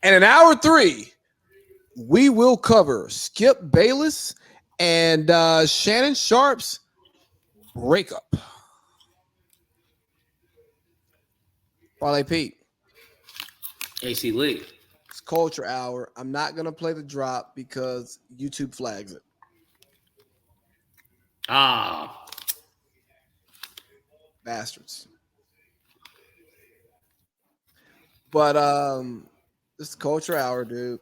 And in hour 3, we will cover Skip Bayless and Shannon Sharpe's breakup. Parlay Pete, AC Lee. it's Culture Hour. I'm not going to play the drop because YouTube flags it. Ah, Bastards. But this is Culture Hour, dude.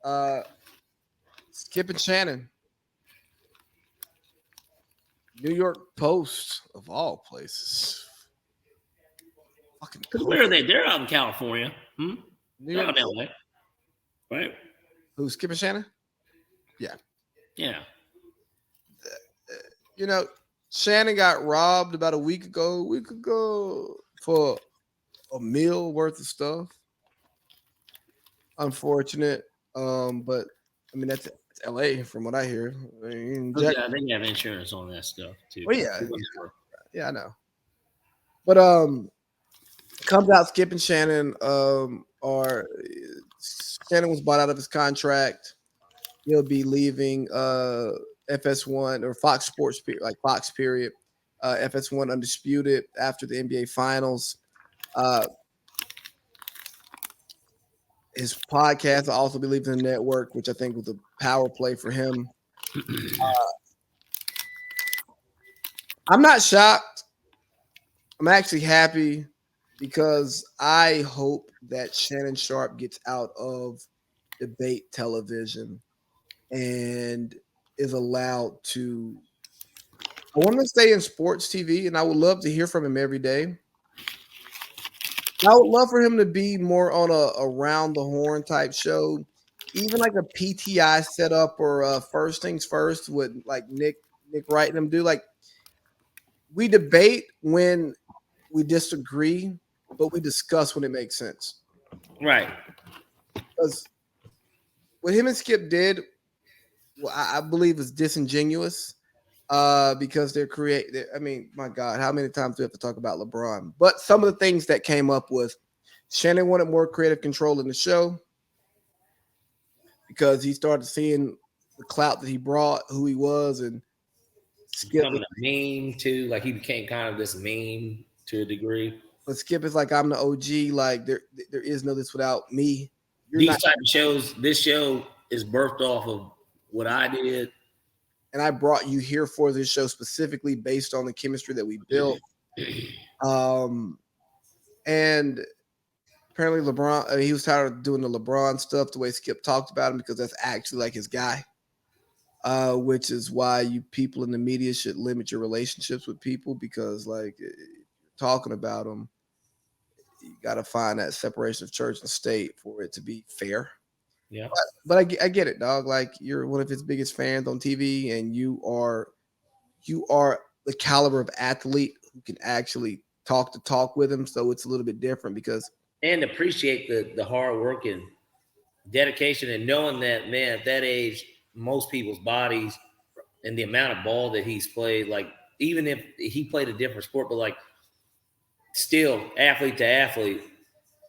Uh Skip and Shannon. New York Post of all places. Fucking where are Post. they? They're out in California. New They're York out in Post. LA, right? Who's Skip and Shannon? Yeah. Yeah. You know, Shannon got robbed about a week ago for a meal worth of stuff. Unfortunate. But I mean that's it's LA from what I hear. I mean, Oh, yeah, they have insurance on that stuff too. well, yeah, I know. But comes out Skip and Shannon are Shannon was bought out of his contract. He'll be leaving FS1 or Fox Sports like Fox period. FS1 undisputed after the NBA finals. Uh his podcast will also be leaving the network, which I think was a power play for him. I'm not shocked. I'm actually happy because I hope that Shannon Sharpe gets out of debate television and is allowed to. I want to stay in sports TV, and I would love to hear from him every day. I would love for him to be more on a around the horn type show, even like a PTI setup or first things first with like Nick Wright and them do. Like we debate when we disagree, but we discuss when it makes sense. Right. Because what him and Skip did, well, I believe is disingenuous. Because I mean, my God, how many times do we have to talk about LeBron? But some of the things that came up was Shannon wanted more creative control in the show because he started seeing the clout that he brought, who he was, and Skip. Becoming a meme too. Like he became kind of this meme to a degree. But Skip is like, I'm the OG. Like there is no this without me. You're not, These type of shows, this show is birthed off of what I did. and I brought you here for this show specifically based on the chemistry that we built. Um, and apparently LeBron, he was tired of doing the LeBron stuff the way Skip talked about him because that's actually like his guy. Which is why you people in the media should limit your relationships with people because like talking about them, you got to find that separation of church and state for it to be fair. Yeah. But I get it, dog. Like you're one of his biggest fans on TV, and you are the caliber of athlete who can actually talk the talk with him. So it's a little bit different because And appreciate the hard work and dedication and knowing that, man, at that age, most people's bodies and the amount of ball that he's played, like even if he played a different sport, but like still athlete to athlete,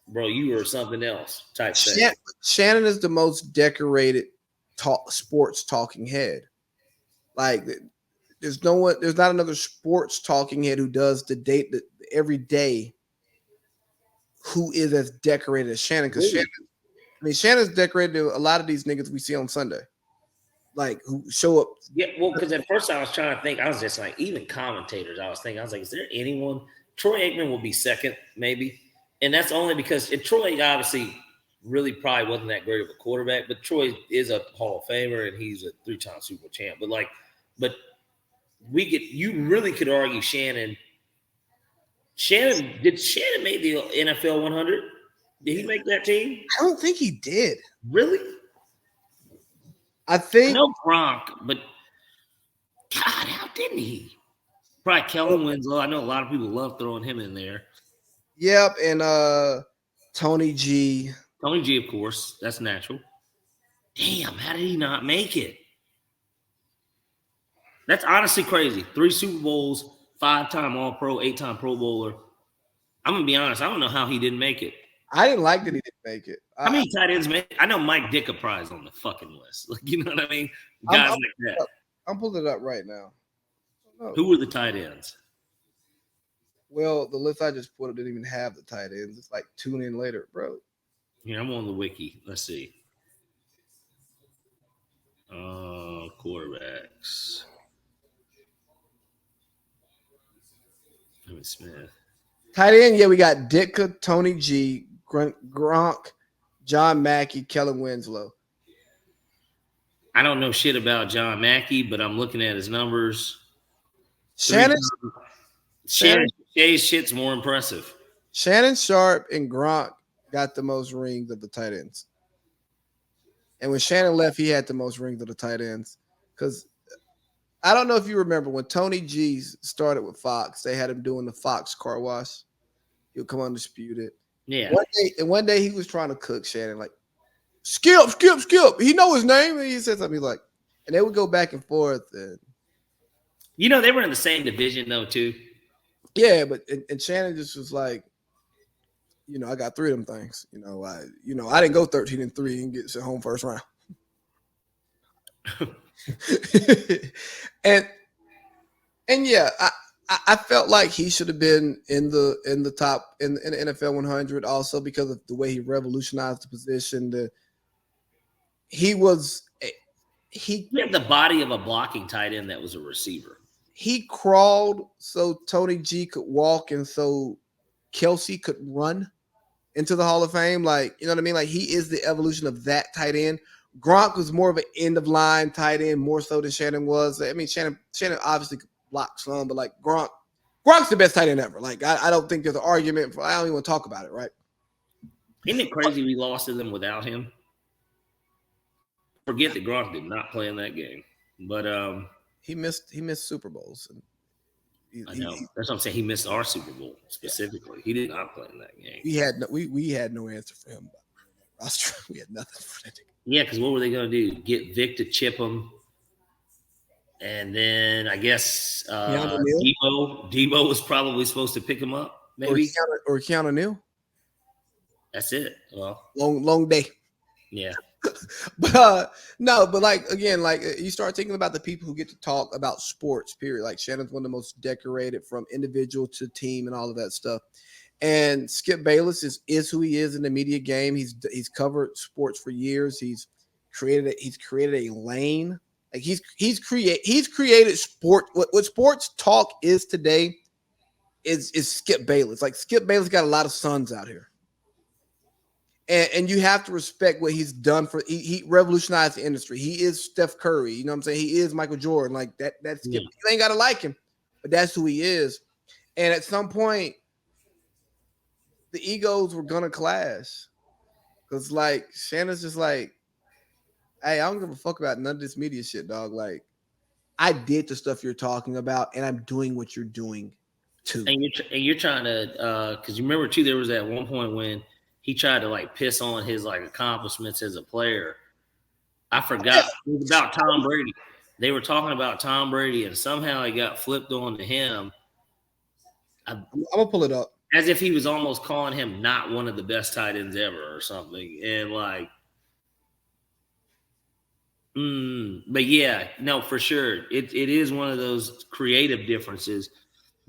bro, you were something else type thing. Shannon is the most decorated sports talking head. Like there's not another sports talking head who does the every day who is as decorated as Shannon. Because Shannon's decorated to a lot of these niggas we see on Sunday, like who show up. Yeah, well, because at first I was trying to think, I was just like, even commentators, I was thinking, I was like, is there anyone? Troy Aikman will be second, maybe. And that's only because Troy obviously really probably wasn't that great of a quarterback, but Troy is a Hall of Famer and he's a 3-time Super Bowl champ. But you really could argue did Shannon make the NFL 100? Did he make that team? I don't think he did. Really? I think no Gronk, but God, how didn't he? Probably Kellen Winslow. I know a lot of people love throwing him in there. Yep, and Tony G. Tony G, of course. That's natural. Damn, how did he not make it? That's honestly crazy. 3 Super Bowls, 5-time All-Pro, 8-time Pro Bowler. I'm going to be honest. I don't know how he didn't make it. I didn't like that he didn't make it. How many tight ends make? I know Mike Ditka prize on the fucking list. Like, you know what I mean? Guys like that. I'm pulling it up right now. Who were the tight ends? Well, the list I just put didn't even have the tight ends. It's like tune in later, bro. Here, I'm on the wiki. Let's see. Quarterbacks. Smith. Tight end, yeah, we got Ditka, Tony G, Gronk, John Mackey, Kellen Winslow. I don't know shit about John Mackey, but I'm looking at his numbers. Shannon's shit's more impressive. Shannon Sharpe and Gronk got the most rings of the tight ends. And when Shannon left, he had the most rings of the tight ends. Because I don't know if you remember when Tony G started with Fox, they had him doing the Fox car wash. He'll come undisputed. Yeah. One day he was trying to cook Shannon, like, skip. He know his name. And he said something like, and they would go back and forth. And you know, they were in the same division though, too. Yeah, but and Shannon just was like, you know, I got 3 of them things. I didn't go 13-3 and get sent home first round. and yeah, I felt like he should have been in the top in the NFL 100 also because of the way he revolutionized the position. He had the body of a blocking tight end that was a receiver. He crawled so Tony G could walk and so Kelsey could run into the Hall of Fame. Like, you know what I mean? Like, he is the evolution of that tight end. Gronk was more of an end of line tight end, more so than Shannon was. I mean, Shannon obviously could block some, but like Gronk's the best tight end ever. Like, I don't think there's an argument for. I don't even want to talk about it, right? Isn't it crazy we lost to them without him? Forget that Gronk did not play in that game, but he missed Super Bowls. And I know. That's what I'm saying. He missed our Super Bowl specifically. He did not play in that game. We had no answer for him. We had nothing for that. Yeah, because what were they going to do? Get Vic to chip him, and then I guess Debo was probably supposed to pick him up, maybe, or Keanu Neal. That's it. Well, long day. Yeah. But like, again, like, you start thinking about the people who get to talk about sports, period. Like, Shannon's one of the most decorated from individual to team and all of that stuff. And Skip Bayless is who he is in the media game. He's covered sports for years. He's created a lane. Like, he's created sport. What sports talk is today is Skip Bayless. Like, Skip Bayless got a lot of sons out here. And you have to respect what he's done for. He revolutionized the industry. He is Steph Curry. You know what I'm saying? He is Michael Jordan. Like, that's Skip. You ain't got to like him, but that's who he is. And at some point, the egos were gonna clash, because like Shannon's just like, hey, I don't give a fuck about none of this media shit, dog. Like, I did the stuff you're talking about, and I'm doing what you're doing too. And you're trying to, because you remember too, there was that one point when he tried to like piss on his like accomplishments as a player. I forgot. It was about Tom Brady. They were talking about Tom Brady, and somehow it got flipped on to him. I'm gonna pull it up. As if he was almost calling him not one of the best tight ends ever or something. And like, but yeah, no, for sure. It is one of those creative differences,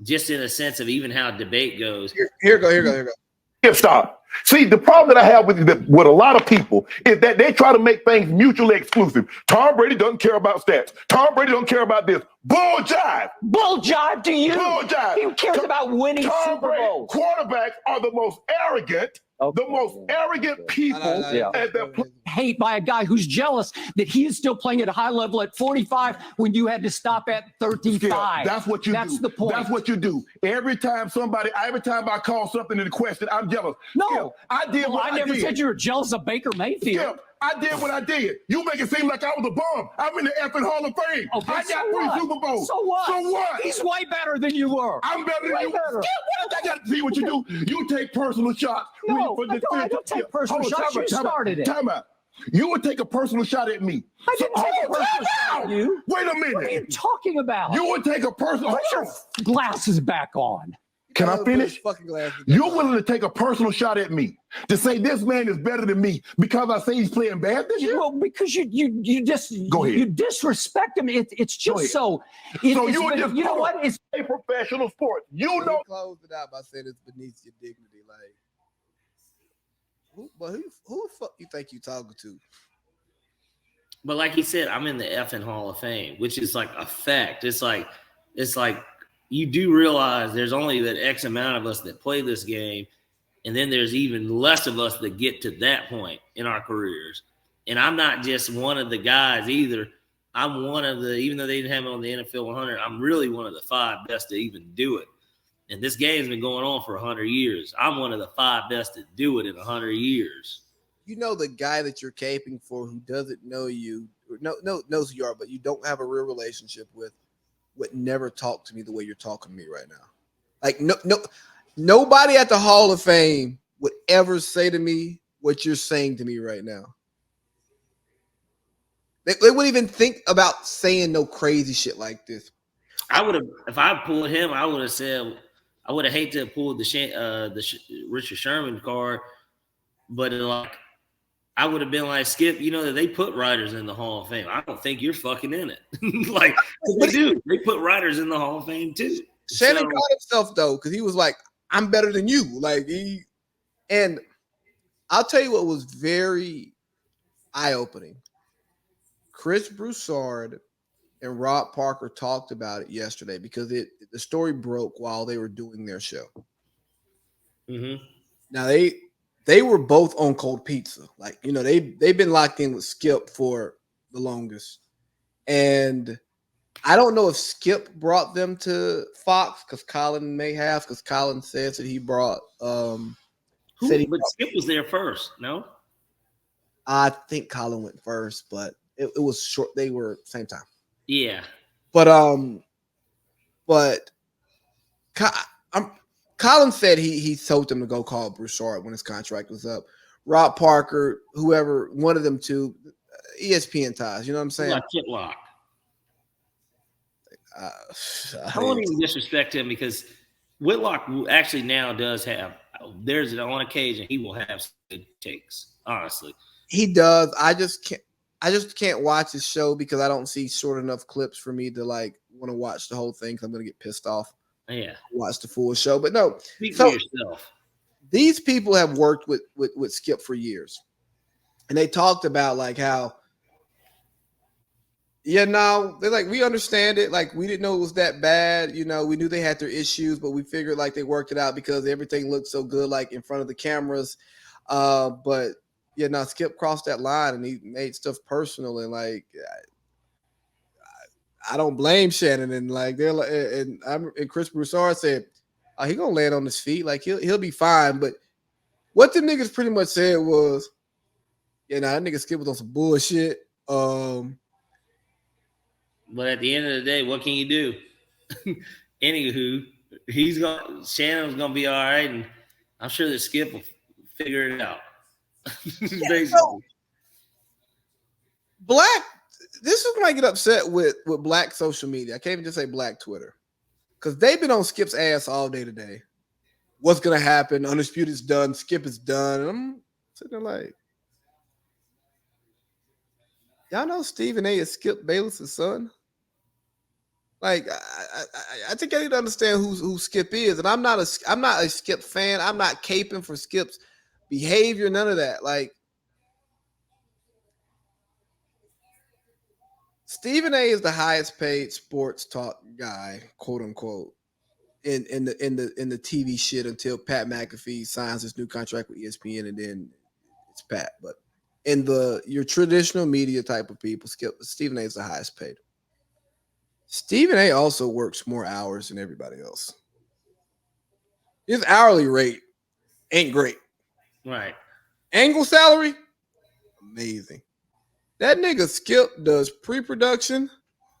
just in a sense of even how debate goes. Here go. Stop. See, the problem that I have with a lot of people is that they try to make things mutually exclusive. Tom Brady doesn't care about stats. Tom Brady don't care about this. Bull jive. Bull jive to you. Bull jive. He cares about winning Tom Super Bowls. Quarterbacks are the most arrogant. The most arrogant people at the hate by a guy who's jealous that he is still playing at a high level at 45 when you had to stop at 35. That's what you do. That's the point. That's what you do. Every time I call something into question, I'm jealous. No, I did what I did. I never said you were jealous of Baker Mayfield. I did what I did. You make it seem like I was a bum. I'm in the effing Hall of Fame. Okay, I got 3 Super Bowls. So what? So what? He's way better than you were. I'm better than you. Better. I got to see what you do. You take personal shots. No, I don't take personal shots. You started it. Time out. You would take a personal shot at me. I didn't take a personal shot at you. Wait a minute. What are you talking about? You would take a personal Put your glasses back on. Can I Put his finish? fucking glasses back You're on. willing to take a personal shot at me to say this man is better than me because I say he's playing bad this year? Well, because you just Go ahead. you disrespect him. It's Go ahead. just so. So you're just you know what? It's a professional sport. You He know. closed it out by saying it's beneath your dignity. Like, who the fuck you think you talking to? But like he said, I'm in the effing Hall of Fame, which is like a fact. It's like you do realize there's only that X amount of us that play this game, and then there's even less of us that get to that point in our careers. And I'm not just one of the guys either. I'm one of the, even though they didn't have me on the NFL 100, I'm really one of the 5 best to even do it. And this game's been going on for 100 years. I'm one of the 5 best to do it in 100 years. You know the guy that you're caping for who doesn't know you, knows who you are, but you don't have a real relationship with, would never talk to me the way you're talking to me right now. Like nobody at the Hall of Fame would ever say to me what you're saying to me right now. They wouldn't even think about saying no crazy shit like this. I would have, if I pulled him, I would have said, I would have hated to have pulled the Richard Sherman card, but like, I would have been like, Skip, you know that they put writers in the Hall of Fame. I don't think you're fucking in it. Like, they do. They put writers in the Hall of Fame too. Shannon caught himself though, because he was like, I'm better than you. And I'll tell you what was very eye-opening. Chris Broussard and Rob Parker talked about it yesterday because the story broke while they were doing their show. Mm-hmm. Now they were both on cold pizza. Like, you know, they've been locked in with Skip for the longest. And I don't know if Skip brought them to Fox, because Colin may have, because Colin says that he brought But Skip was there first, no? I think Colin went first, but it was short. They were same time. Yeah. But Colin said he told them to go call Broussard when his contract was up. Rob Parker, whoever, one of them two, ESPN ties. You know what I'm saying? Like Kitlock. I won't even disrespect him because Whitlock actually now does have. There's on occasion he will have good takes. Honestly, he does. I just can't watch his show because I don't see short enough clips for me to like want to watch the whole thing. Because I'm gonna get pissed off. Yeah, watch the full show. But no, speak for yourself. These people have worked with Skip for years, and they talked about like how. Yeah, no, they're like, we understand it. Like, we didn't know it was that bad. You know, we knew they had their issues, but we figured like they worked it out because everything looked so good, like in front of the cameras. But yeah, no, Skip crossed that line and he made stuff personal. And like, I don't blame Shannon. And like, they're like, and Chris Broussard said, he gonna land on his feet. Like he'll be fine. But what the niggas pretty much said was, yeah, that nigga Skip was on some bullshit. But at the end of the day, what can you do? Anywho, Shannon's gonna be all right, and I'm sure that Skip will figure it out. Yeah, so Black, this is when I get upset with Black social media. I can't even just say Black Twitter, because they've been on Skip's ass all day today. What's gonna happen? Undisputed's done. Skip is done. And I'm sitting there like, y'all know Stephen A. is Skip Bayless' son. Like, I think I need to understand who Skip is, and I'm not a Skip fan. I'm not caping for Skip's behavior, none of that. Like, Stephen A. is the highest paid sports talk guy, quote unquote, in the TV shit until Pat McAfee signs his new contract with ESPN, and then it's Pat. But in your traditional media type of people, Stephen A. is the highest paid. Stephen A. also works more hours than everybody else. His hourly rate ain't great. Right. Angle salary, amazing. That nigga Skip does pre-production,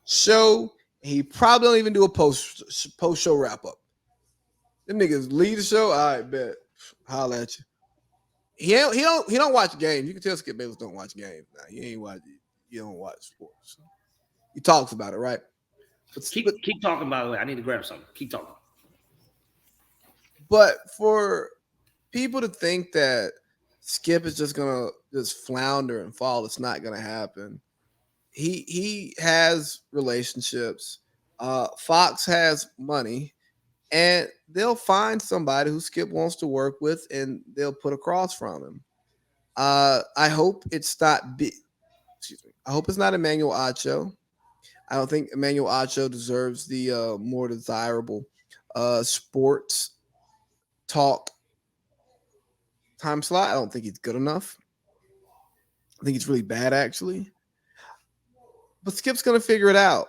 show, and he probably don't even do a post-show wrap-up. Them niggas lead the show, all right, bet. Holla at you. He don't watch games. You can tell Skip Bayless don't watch games. Nah, he don't watch sports. He talks about it, right? Keep talking, by the way. I need to grab something. Keep talking. But for people to think that Skip is just gonna just flounder and fall, it's not gonna happen. He has relationships. Fox has money, and they'll find somebody who Skip wants to work with, and they'll put across from him. I hope it's not. Excuse me. I hope it's not Emmanuel Acho. I don't think Emmanuel Acho deserves the more desirable sports talk time slot. I don't think he's good enough. I think he's really bad, actually. But Skip's going to figure it out.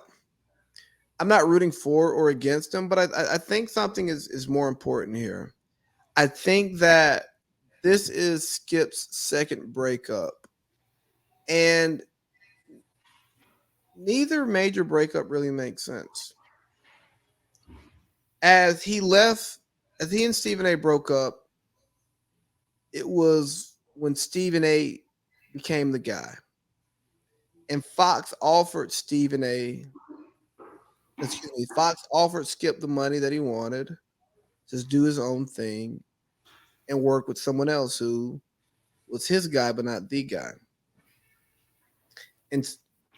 I'm not rooting for or against him, but I think something is more important here. I think that this is Skip's second breakup, and neither major breakup really makes sense. As he left, as he and Stephen A broke up, it was when Stephen A became the guy. And Fox offered Fox offered Skip the money that he wanted, just do his own thing and work with someone else who was his guy, but not the guy. And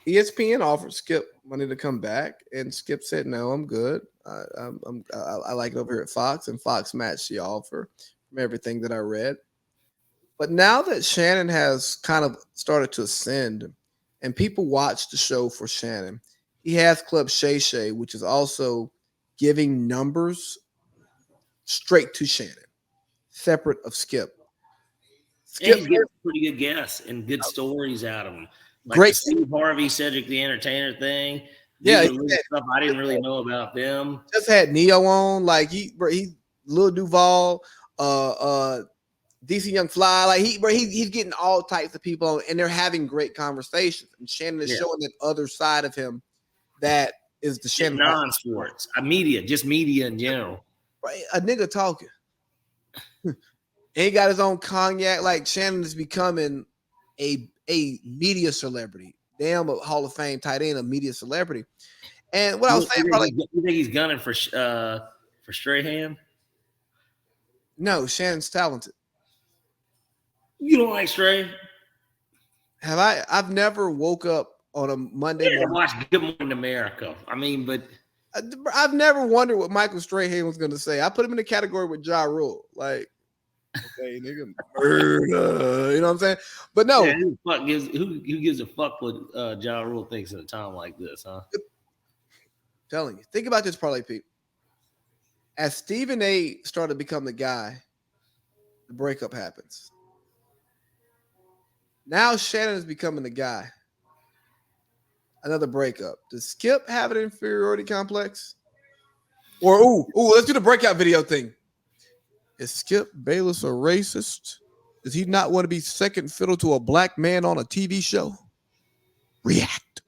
ESPN offered Skip money to come back, and Skip said, "No, I'm good. I like it over here at Fox," and Fox matched the offer from everything that I read. But now that Shannon has kind of started to ascend, and people watch the show for Shannon, he has Club Shay Shay, which is also giving numbers straight to Shannon, separate of Skip. And Skip, he gets pretty good guests and good stories out of him. Like great. the Steve Harvey, Cedric the Entertainer thing. Yeah, These are really stuff I didn't really know about them. Just had Neo on, like he Lil Duval, DC Young Fly, like he's getting all types of people on, and they're having great conversations. And Shannon is showing that other side of him that is the Shannon non-sports, media, just media in general. Right, a nigga talking. And he got his own cognac. Like Shannon is becoming a media celebrity. Damn, a Hall of Fame tight end, a media celebrity. And what I was saying, probably you think he's gunning for Strahan? No, Shannon's talented. You don't like Stray? Have I? I've never woke up on a Monday morning. Watch Good Morning America. I mean, but I've never wondered what Michael Strahan was going to say. I put him in the category with Ja Rule, like, okay, nigga, murder. You know what I'm saying? But no, yeah, who gives a fuck what Ja Rule thinks at a time like this, huh? I'm telling you, think about this, Parlay Pete. As Stephen A started to become the guy, the breakup happens. Now Shannon is becoming the guy. Another breakup. Does Skip have an inferiority complex? Or let's do the breakout video thing. Is Skip Bayless a racist? Does he not want to be second fiddle to a black man on a TV show? React.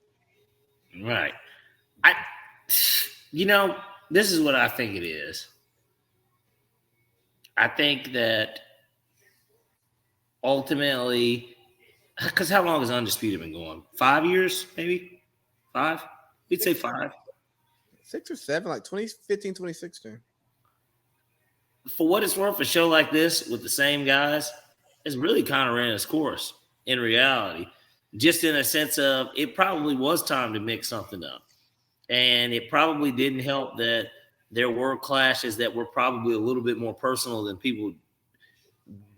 Right. This is what I think it is. I think that ultimately, because how long has Undisputed been going? 5 years, maybe? 5? We'd say 5. 6 or 7, like 2015, 2016. For what it's worth, a show like this with the same guys has really kind of ran its course in reality. Just in a sense of it probably was time to mix something up. And it probably didn't help that there were clashes that were probably a little bit more personal than people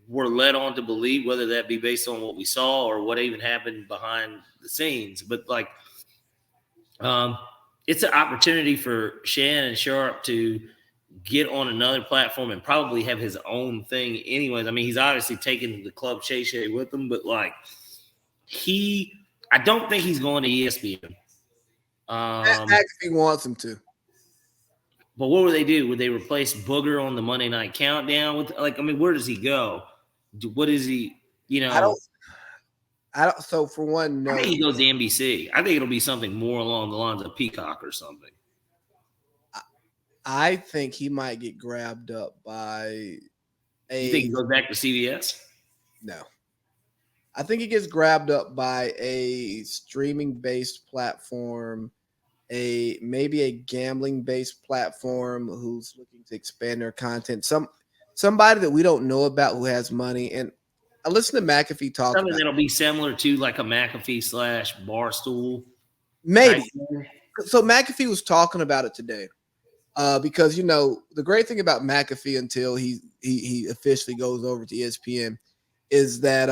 were led on to believe, whether that be based on what we saw or what even happened behind the scenes. But it's an opportunity for Shannon Sharpe to get on another platform and probably have his own thing anyways. I mean, he's obviously taking the Club Shay Shay with him, but I don't think he's going to ESPN. Actually wants him to. But what would they do? Would they replace Booger on the Monday Night Countdown with where does he go? What is he, I don't so for one, no. I think he goes to NBC. I think it'll be something more along the lines of Peacock or something. I think he might get grabbed up by You think he goes back to CBS? No. I think he gets grabbed up by a streaming-based platform, maybe a gambling-based platform who's looking to expand their content. somebody that we don't know about who has money. And I listen to McAfee talk Something about that'll be similar to like a McAfee / Barstool. maybe. type thing. So McAfee was talking about it today. Because the great thing about McAfee until he officially goes over to ESPN is that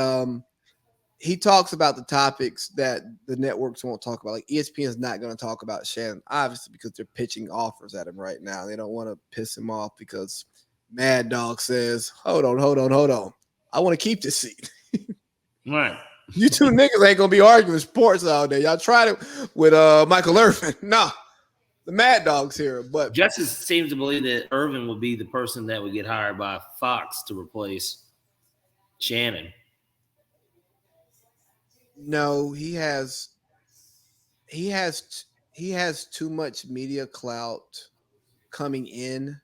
he talks about the topics that the networks won't talk about. Like ESPN is not going to talk about Shannon, obviously, because they're pitching offers at him right now. They don't want to piss him off because Mad Dog says, hold on. I want to keep this seat. Right. You two niggas ain't gonna be arguing sports all day. Y'all tried it with Michael Irvin. No, the Mad Dog's here. But Justice seems to believe that Irvin would be the person that would get hired by Fox to replace Shannon. no, he has too much media clout coming in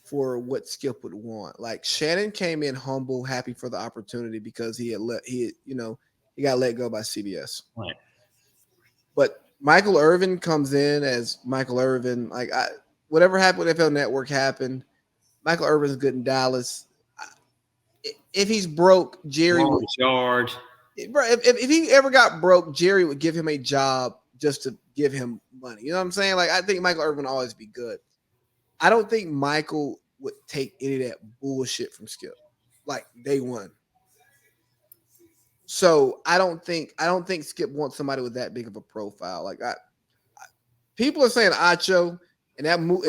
for what Skip would want. Like Shannon came in humble, happy for the opportunity because he got let go by CBS. Right. But Michael Irvin comes in as Michael Irvin. Like whatever happened with NFL Network happened. Michael Irvin's good in Dallas. If he's broke, Jerry would. Yard. If he ever got broke, Jerry would give him a job just to give him money. You know what I'm saying? Like I think Michael Irvin will always be good. I don't think Michael would take any of that bullshit from Skip, like day one. So I don't think Skip wants somebody with that big of a profile. Like people are saying Acho, and that move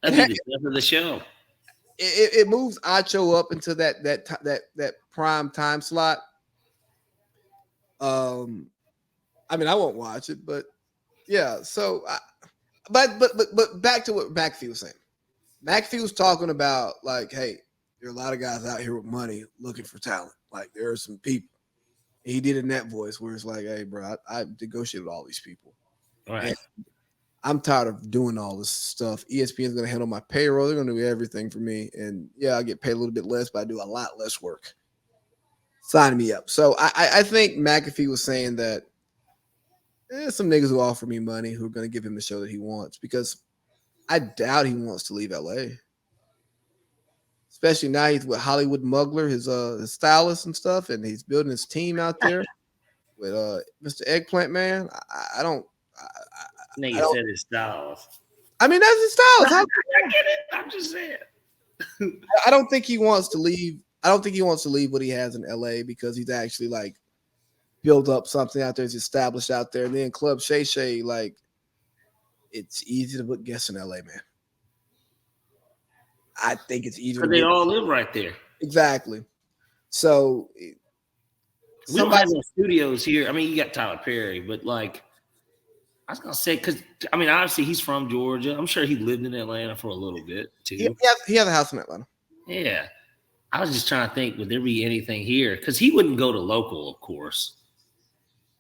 That'd be the death of the show. It moves Acho up into that prime time slot. I mean, I won't watch it, but yeah. So, but back to what McAfee was saying. McAfee was talking about like, hey, there are a lot of guys out here with money looking for talent. Like there are some people. He did it in that voice where it's like, hey, bro, I negotiated with all these people. Right. And I'm tired of doing all this stuff. ESPN is going to handle my payroll. They're going to do everything for me. And yeah, I get paid a little bit less, but I do a lot less work. Sign me up. So I think McAfee was saying that some niggas who offer me money who are going to give him the show that he wants, because I doubt he wants to leave LA. Especially now he's with Hollywood Muggler, his stylist and stuff, and he's building his team out there with Mr. Eggplant Man. I don't. Nigga said his stylist. I mean, that's his stylist. I get it. I'm just saying. I don't think he wants to leave. I don't think he wants to leave what he has in LA because he's actually like built up something out there. He's established out there. And then Club Shay Shay, like, it's easy to put guests in LA, man. I think it's easier. Because they all live right there. Exactly. So we don't have no studios here. I mean, you got Tyler Perry, but like, I was gonna say, because I mean, obviously he's from Georgia. I'm sure he lived in Atlanta for a little bit too. He has a house in Atlanta. Yeah. I was just trying to think, would there be anything here? Because he wouldn't go to local, of course.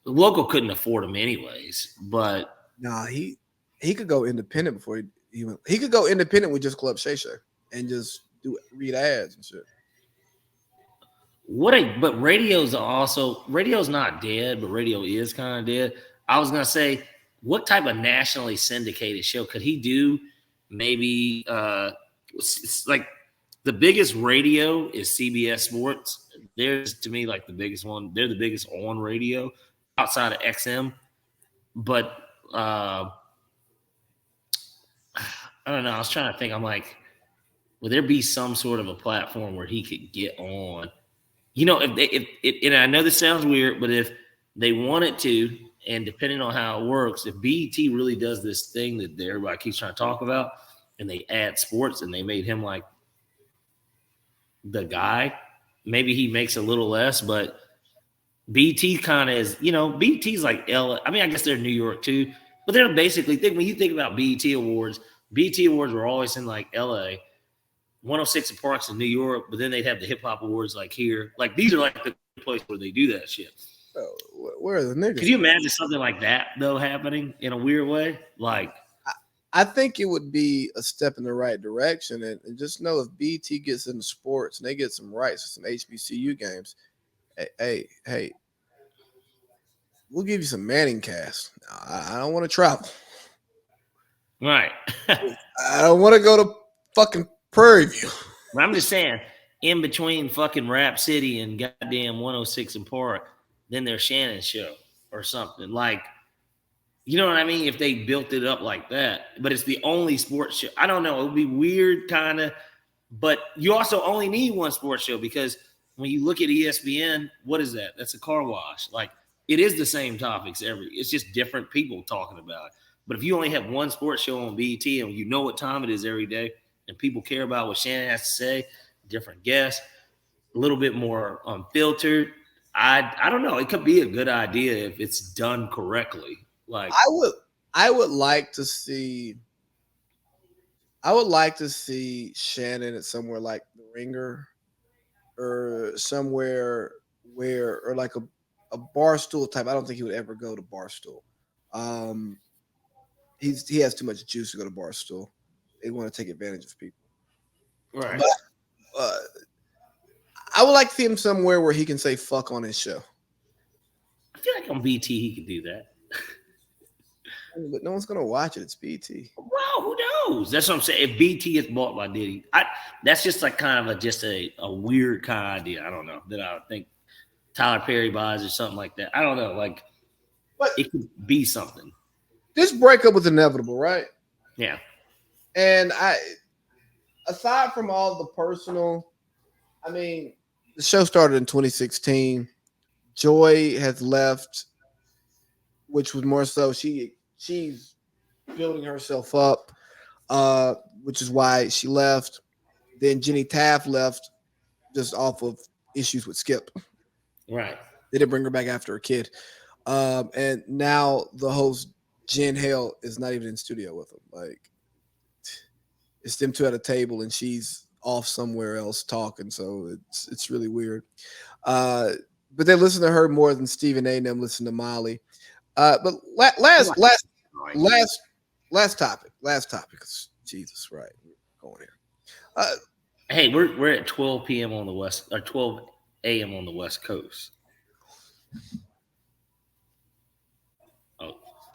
The local couldn't afford him anyways. But nah, he could go independent before he could go independent with just Club Shay Shay and just read ads and shit. But radio's not dead, but radio is kind of dead. I was gonna say, what type of nationally syndicated show could he do? Maybe it's like the biggest radio is CBS Sports. They're, to me, like the biggest one. They're the biggest on radio outside of XM. But I don't know. I was trying to think. I'm like, would there be some sort of a platform where he could get on? You know, if and I know this sounds weird, but if they wanted to, and depending on how it works, if BET really does this thing that everybody keeps trying to talk about, and they add sports and they made him like the guy, maybe he makes a little less, but BT kind of is, you know, BT's like LA. I mean, I guess they're New York too, but they're basically, when you think about BT Awards were always in like LA, 106 and Parks in New York, but then they'd have the hip hop awards like here. Like these are like the place where they do that shit. Oh, where are the niggas? Could you imagine something like that though happening in a weird way? Like, I think it would be a step in the right direction, and just know if BT gets into sports and they get some rights for some HBCU games, hey, we'll give you some Manning cast. I don't want to travel. Right. I don't want to go to fucking Prairie View. But I'm just saying, in between fucking Rap City and goddamn 106 and Park, then there's Shannon's show or something. Like, you know what I mean? If they built it up like that, but it's the only sports show. I don't know. It would be weird, kind of. But you also only need one sports show because when you look at ESPN, what is that? That's a car wash. Like, it is the same topics it's just different people talking about it. But if you only have one sports show on BET and you know what time it is every day and people care about what Shannon has to say, different guests, a little bit more unfiltered, I don't know. It could be a good idea if it's done correctly. Like, I would like to see Shannon at somewhere like The Ringer or somewhere or like a Barstool type. I don't think he would ever go to Barstool. He has too much juice to go to Barstool. They want to take advantage of people. right. But I would like to see him somewhere where he can say fuck on his show. I feel like on BT he could do that. But no one's gonna watch it. It's BT. Well, who knows? That's what I'm saying. If BT gets bought by Diddy, that's just like kind of a weird kind of idea. I don't know that I think Tyler Perry buys or something like that. I don't know. Like, But it could be something. this breakup was inevitable, right? Yeah. And aside from all the personal, I mean, the show started in 2016. Joy has left, which was more so she's building herself up, which is why she left. Then Jenny Taft left just off of issues with Skip. Right. They didn't bring her back after a kid. And now the host, Jen Hale, is not even in studio with them. Like, it's them two at a table and she's off somewhere else talking. So it's really weird. But they listen to her more than Stephen A. and them listen to Molly. But last topic. Jesus, right? We're going here. Hey, we're at 12 p.m. on the west or 12 a.m. on the West Coast.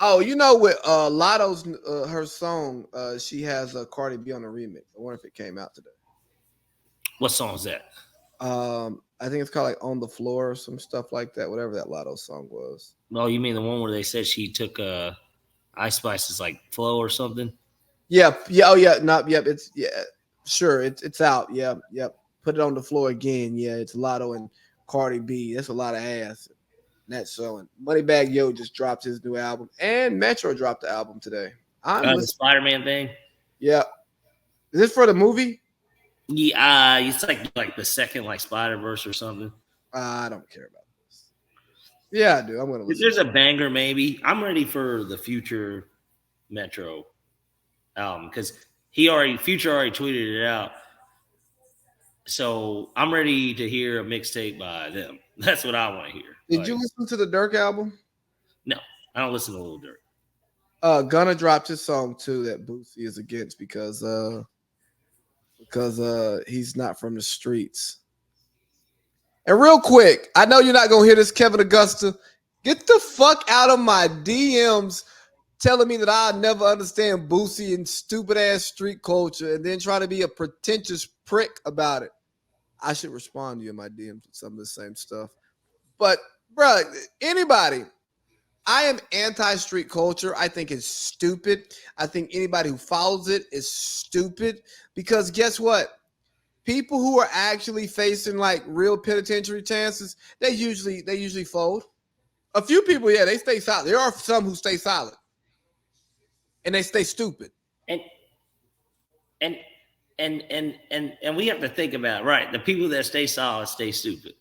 Oh, you know, with Lotto's her song, she has Cardi B on the remix. I wonder if it came out today. What song is that? I think it's called like On the Floor or some stuff like that. Whatever that Lotto song was. Oh, you mean the one where they said she took Ice Spice's like flow or something? Yeah. Oh yeah. It's sure. It's out. Yep. Put it on the floor again. Yeah. It's Lotto and Cardi B. That's a lot of ass. That's showing. Moneybagg Yo just dropped his new album, and Metro dropped the album today. The Spider-Man thing. Yeah. Is this for the movie? Yeah, it's like the second like Spider-Verse or something. I don't care about this. Yeah, I do. I'm gonna listen. There's a banger, maybe. I'm ready for the future Metro album because Future already tweeted it out. So I'm ready to hear a mixtape by them. That's what I want to hear. Did you listen to the Dirk album? No, I don't listen to Lil Durk. Gunna dropped his song too that Boosie is against because he's not from the streets. And real quick, I know you're not gonna hear this, Kevin Augusta. Get the fuck out of my DMs telling me that I'll never understand Boosie and stupid ass street culture and then try to be a pretentious prick about it. I should respond to you in my DMs with some of the same stuff. But, bro, anybody, I am anti-street culture. I think it's stupid. I think anybody who follows it is stupid because guess what? People who are actually facing like real penitentiary chances, they usually fold. A few people, yeah, they stay silent. There are some who stay silent. And they stay stupid. And we have to think about, right, the people that stay solid stay stupid.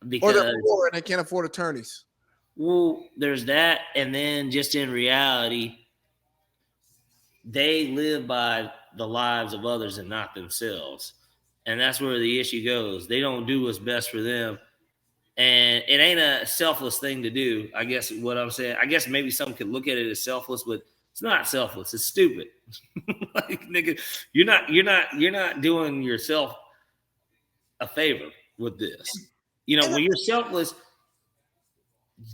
Because, or they're poor and they can't afford attorneys. Well, there's that. And then just in reality, they live by the lives of others and not themselves. And that's where the issue goes. They don't do what's best for them. And it ain't a selfless thing to do. I guess what I'm saying, I guess maybe some could look at it as selfless, but it's not selfless. It's stupid. Like, nigga, you're not doing yourself a favor with this. You know, when you're selfless,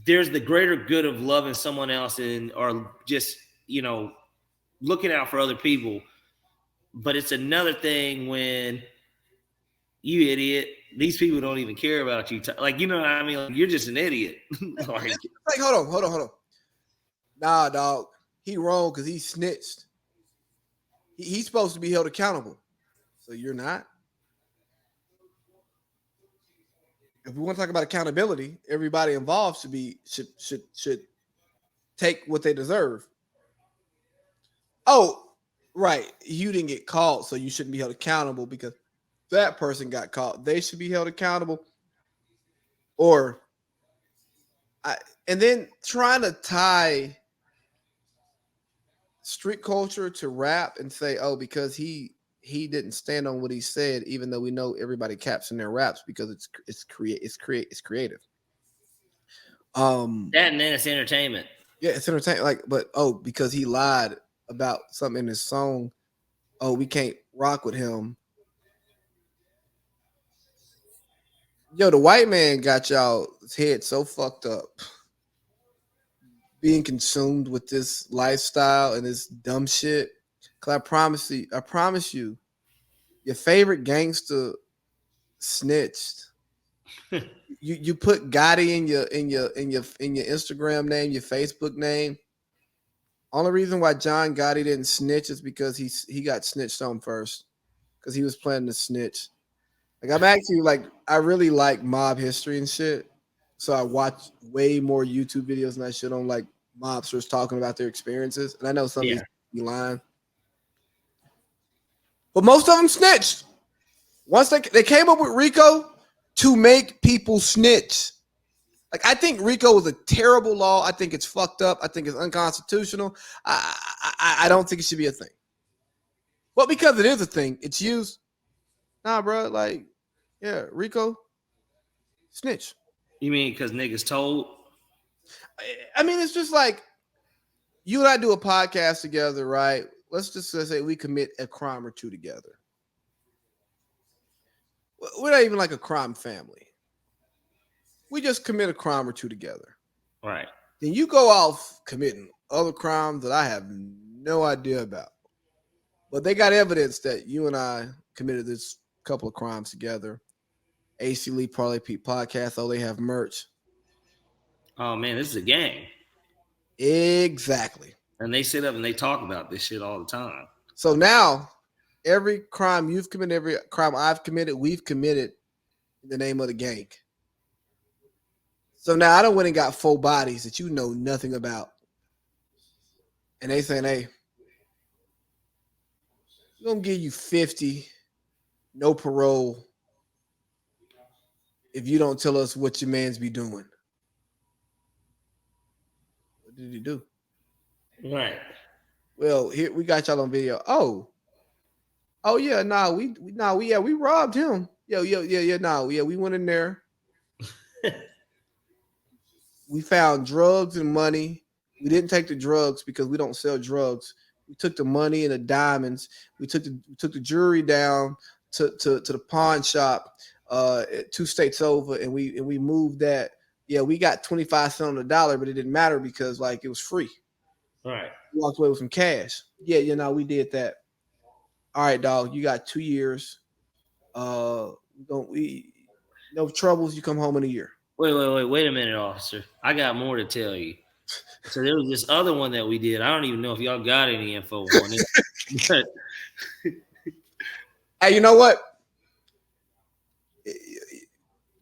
there's the greater good of loving someone else or just, you know, looking out for other people. But it's another thing when You idiot. These people don't even care about you. Like, you know what I mean? Like, you're just an idiot. Like, hold on. Nah, dog. He wrong because he snitched. He's supposed to be held accountable. So you're not? If we want to talk about accountability, everybody involved should take what they deserve. Oh, right. You didn't get caught, so you shouldn't be held accountable because that person got caught. They should be held accountable. Or and then trying to tie street culture to rap and say, oh, because he didn't stand on what he said, even though we know everybody caps in their raps because it's creative. That and then it's entertainment. Yeah, it's entertainment. Like, but because he lied about something in his song, we can't rock with him. Yo, the white man got y'all's head so fucked up, being consumed with this lifestyle and this dumb shit. Cause I promise you, your favorite gangster snitched. You put Gotti in your Instagram name, your Facebook name. Only reason why John Gotti didn't snitch is because he got snitched on first, because he was planning to snitch. Like, I'm actually like, I really like mob history and shit, so I watch way more YouTube videos than I should on like mobsters talking about their experiences. And I know some of these be lying, but most of them snitched. Once they came up with Rico to make people snitch. Like, I think Rico was a terrible law. I think it's fucked up. I think it's unconstitutional. I don't think it should be a thing. But because it is a thing, it's used. Nah, bro. Like, yeah, Rico, snitch. You mean because niggas told? I mean, it's just like you and I do a podcast together, right? Let's just say we commit a crime or two together. We're not even like a crime family. We just commit a crime or two together. Right. Then you go off committing other crimes that I have no idea about. But they got evidence that you and I committed this couple of crimes together. AC Lee Parlay Pete podcast. Oh, they have merch. Oh, man, this is a gang. Exactly. And they sit up and they talk about this shit all the time. So now, every crime you've committed, every crime I've committed, we've committed in the name of the gang. So now I done went and got 4 bodies that you know nothing about. And they saying, hey, we're going to give you 50, no parole, if you don't tell us what your man's be doing. What did he do? Right. Well, here we got y'all on video. Oh yeah, we robbed him. We went in there. We found drugs and money. We didn't take the drugs because we don't sell drugs. We took the money and the diamonds. We took the jewelry down to the pawn shop 2 states over, and we moved that. Yeah, we got 25 cents on the dollar, but it didn't matter because like it was free. Right. We walked away with some cash. Yeah, we did that. All right, dog, you got 2 years. No troubles. You come home in a year. Wait a minute, officer. I got more to tell you. So there was this other one that we did. I don't even know if y'all got any info on it. Hey, you know what?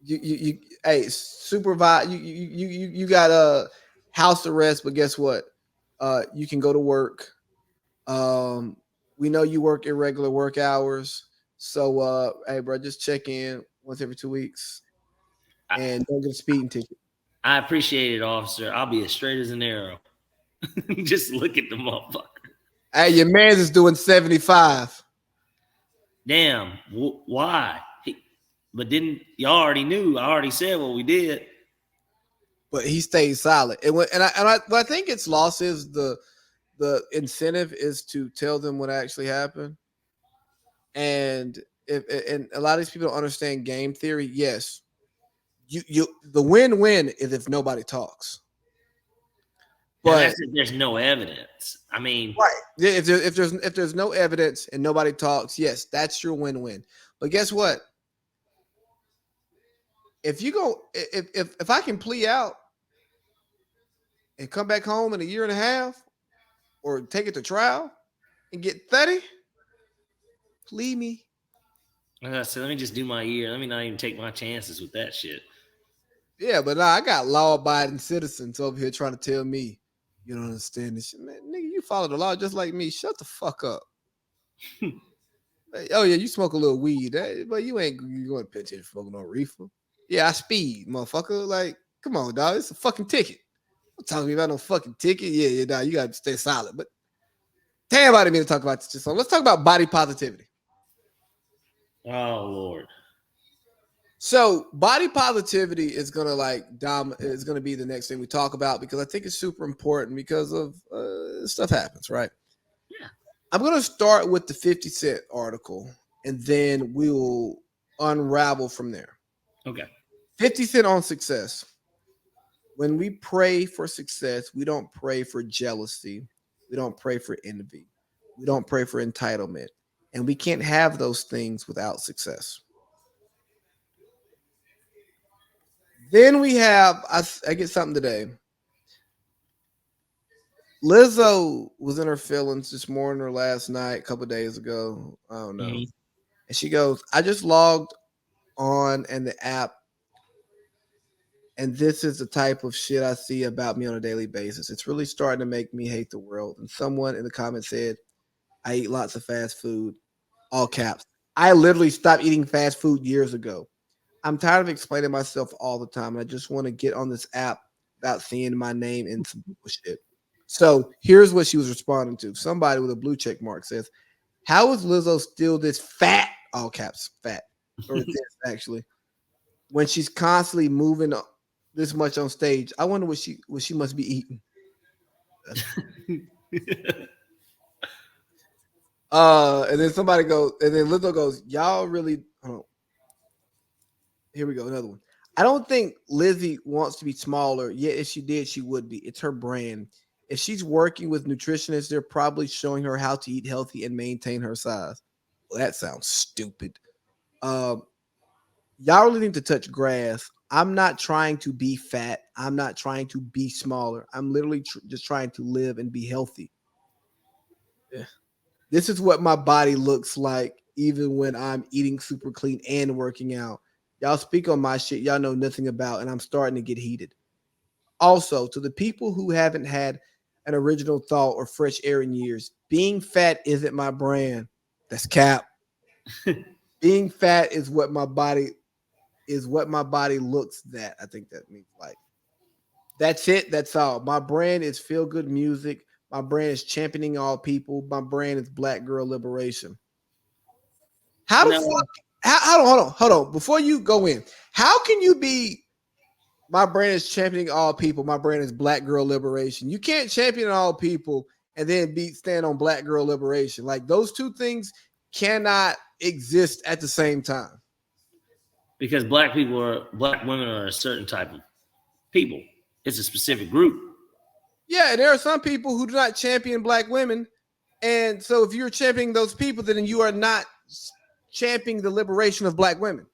You hey, supervise. You got a house arrest, but guess what? You can go to work. We know you work irregular work hours, so hey, bro, just check in once every 2 weeks, and don't get a speeding ticket. I appreciate it, officer. I'll be as straight as an arrow. Just look at the motherfucker. Hey, your man's is doing 75. Damn, why? But didn't y'all already knew? I already said what we did. But he stayed silent. What I think its loss is the incentive is to tell them what actually happened. And and a lot of these people don't understand game theory. Yes, you the win-win is if nobody talks. But that's if there's no evidence. I mean, right? If there's no evidence and nobody talks, yes, that's your win-win. But guess what? if I can plea out and come back home in a year and a half, or take it to trial and get 30, plea me. I said, let me just do my year. Let me not even take my chances with that shit. Yeah, but nah, I got law-abiding citizens over here trying to tell me you don't understand this shit. Man, nigga, you follow the law just like me. Shut the fuck up. Hey, oh yeah, you smoke a little weed, but you ain't you going to penitentiary smoking no reefer. Yeah, I speed, motherfucker. Like, come on, dog. It's a fucking ticket. Don't talk to me about no fucking ticket. Yeah, dog. You gotta stay solid. But damn, I didn't mean to talk about this. So let's talk about body positivity. Oh Lord. So body positivity is gonna is gonna be the next thing we talk about, because I think it's super important because of stuff happens, right? Yeah. I'm gonna start with the 50 Cent article, and then we will unravel from there. Okay. 50 Cent on success. When we pray for success, we don't pray for jealousy, we don't pray for envy, we don't pray for entitlement, and we can't have those things without success. Then we have, I get something today. Lizzo was in her feelings this morning or last night, a couple days ago. I don't know. Mhm. And she goes, I just logged on and the app, and this is the type of shit I see about me on a daily basis. It's really starting to make me hate the world. And someone in the comments said, I eat lots of fast food, all caps. I literally stopped eating fast food years ago. I'm tired of explaining myself all the time. And I just want to get on this app without seeing my name in some bullshit. So here's what she was responding to. Somebody with a blue check mark says, how is Lizzo still this fat, all caps, fat, or this actually, when she's constantly moving this much on stage? I wonder what she must be eating. And then somebody goes, and then Lizzo goes, y'all really, here we go, another one. I don't think Lizzie wants to be smaller. Yet if she did, she would be. It's her brand. If she's working with nutritionists, they're probably showing her how to eat healthy and maintain her size. Well, that sounds stupid. Um, y'all really need to touch grass. I'm not trying to be fat. I'm not trying to be smaller. I'm literally just trying to live and be healthy. Yeah. This is what my body looks like, even when I'm eating super clean and working out. Y'all speak on my shit y'all know nothing about, and I'm starting to get heated. Also, to the people who haven't had an original thought or fresh air in years, being fat isn't my brand. That's cap. Being fat is what my body looks that. I think that means like that's it. That's all. My brand is feel good music. My brand is championing all people. My brand is Black girl liberation. How the No. fuck? Hold on. Before you go in, how can you be? My brand is championing all people. My brand is Black girl liberation. You can't champion all people and then stand on Black girl liberation. Like those two things cannot exist at the same time. Because black women are a certain type of people. It's a specific group. Yeah, and there are some people who do not champion Black women, and so if you're championing those people, then you are not championing the liberation of Black women.